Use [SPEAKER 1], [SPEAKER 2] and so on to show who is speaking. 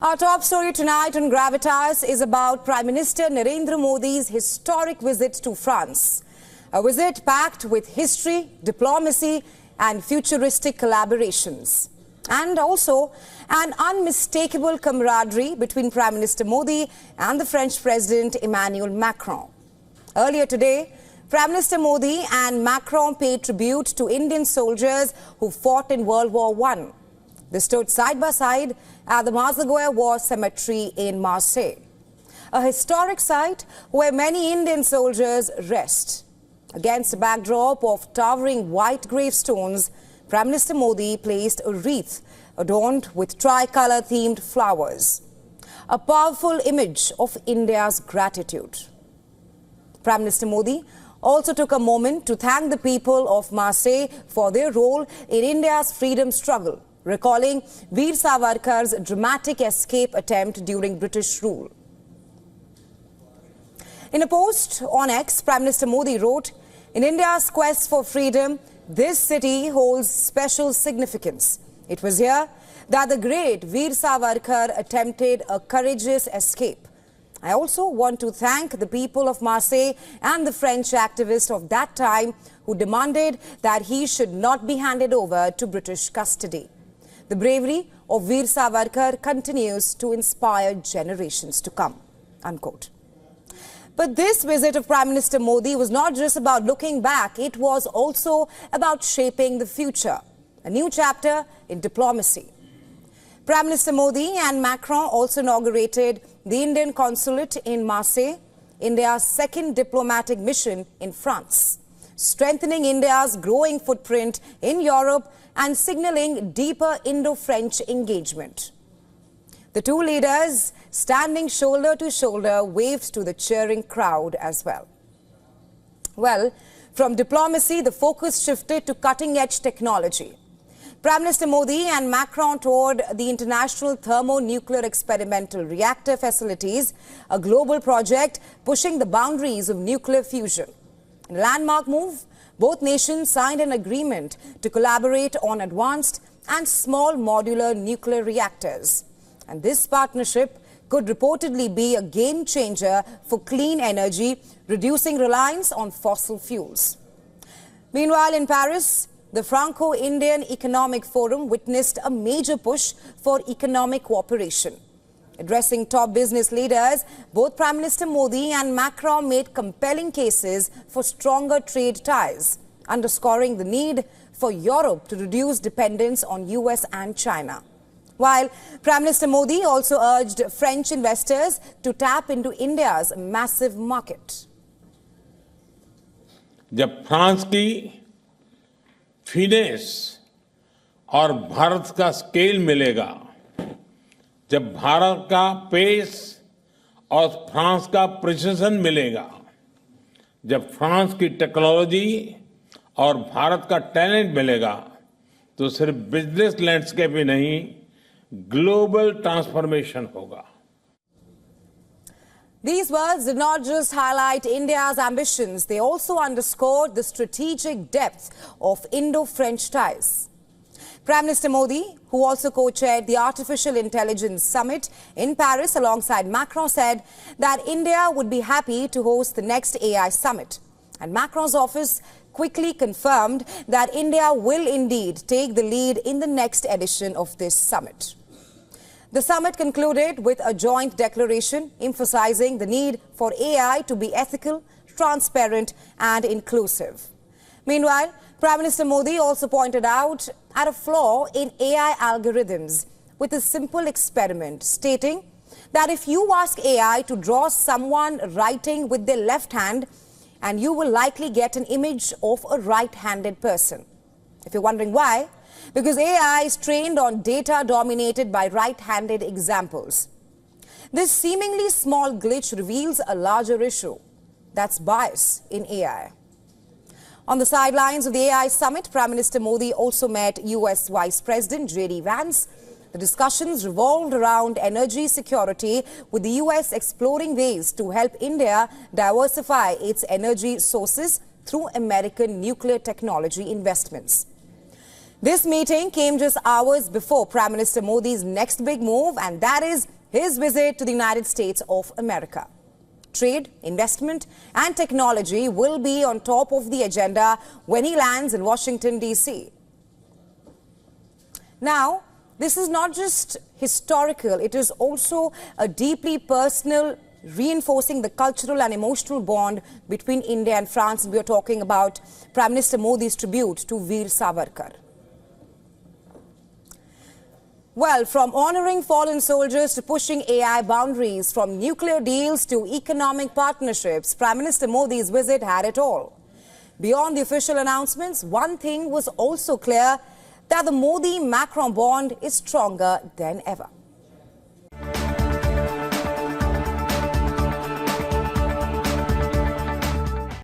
[SPEAKER 1] Our top story tonight on Gravitas is about Prime Minister Narendra Modi's historic visit to France. A visit packed with history, diplomacy and futuristic collaborations. And also an unmistakable camaraderie between Prime Minister Modi and the French President Emmanuel Macron. Earlier today, Prime Minister Modi and Macron paid tribute to Indian soldiers who fought in World War I. They stood side by side at the Mazagoya War Cemetery in Marseille, a historic site where many Indian soldiers rest. Against a backdrop of towering white gravestones, Prime Minister Modi placed a wreath adorned with tricolour-themed flowers, a powerful image of India's gratitude. Prime Minister Modi also took a moment to thank the people of Marseille for their role in India's freedom struggle, recalling Veer Savarkar's dramatic escape attempt during British rule. In a post on X, Prime Minister Modi wrote, "In India's quest for freedom, this city holds special significance. It was here that the great Veer Savarkar attempted a courageous escape. I also want to thank the people of Marseille and the French activists of that time who demanded that he should not be handed over to British custody. The bravery of Veer Savarkar continues to inspire generations to come." Unquote. But this visit of Prime Minister Modi was not just about looking back, it was also about shaping the future, a new chapter in diplomacy. Prime Minister Modi and Macron also inaugurated the Indian consulate in Marseille, India's second diplomatic mission in France, strengthening India's growing footprint in Europe and signalling deeper Indo-French engagement. The two leaders, standing shoulder to shoulder, waved to the cheering crowd as well. Well, from diplomacy, the focus shifted to cutting-edge technology. Prime Minister Modi and Macron toured the International Thermonuclear Experimental Reactor Facilities, a global project pushing the boundaries of nuclear fusion. In a landmark move, both nations signed an agreement to collaborate on advanced and small modular nuclear reactors. And this partnership could reportedly be a game changer for clean energy, reducing reliance on fossil fuels. Meanwhile, in Paris, the Franco-Indian Economic Forum witnessed a major push for economic cooperation. Addressing top business leaders, both Prime Minister Modi and Macron made compelling cases for stronger trade ties, underscoring the need for Europe to reduce dependence on US and China. While Prime Minister Modi also urged French investors to tap into India's massive market.
[SPEAKER 2] जब France की finesse और भारत का scale मिलेगा, जब भारत का pace और France का precision मिलेगा, जब फ्रांस की टेक्नोलॉजी और भारत का टैलेंट मिलेगा, तो सिर्फ बिजनेस लैंडस्केप ही नहीं, ग्लोबल ट्रांसफॉर्मेशन होगा.
[SPEAKER 1] These words did not just highlight India's ambitions, they also underscored the strategic depth of Indo-French ties. Prime Minister Modi, who also co-chaired the Artificial Intelligence Summit in Paris alongside Macron, said that India would be happy to host the next AI summit. And Macron's office quickly confirmed that India will indeed take the lead in the next edition of this summit. The summit concluded with a joint declaration emphasizing the need for AI to be ethical, transparent and inclusive. Meanwhile, Prime Minister Modi also pointed out at a flaw in AI algorithms with a simple experiment, stating that if you ask AI to draw someone writing with their left hand, and you will likely get an image of a right-handed person. If you're wondering why, because AI is trained on data dominated by right-handed examples. This seemingly small glitch reveals a larger issue. That's bias in AI. On the sidelines of the AI summit, Prime Minister Modi also met US Vice President J.D. Vance. The discussions revolved around energy security, with the US exploring ways to help India diversify its energy sources through American nuclear technology investments. This meeting came just hours before Prime Minister Modi's next big move, and that is his visit to the United States of America. Trade, investment and technology will be on top of the agenda when he lands in Washington, D.C. Now, this is not just historical, it is also a deeply personal, reinforcing the cultural and emotional bond between India and France. We are talking about Prime Minister Modi's tribute to Veer Savarkar. Well, from honouring fallen soldiers to pushing AI boundaries, from nuclear deals to economic partnerships, Prime Minister Modi's visit had it all. Beyond the official announcements, one thing was also clear, that the Modi-Macron bond is stronger than ever.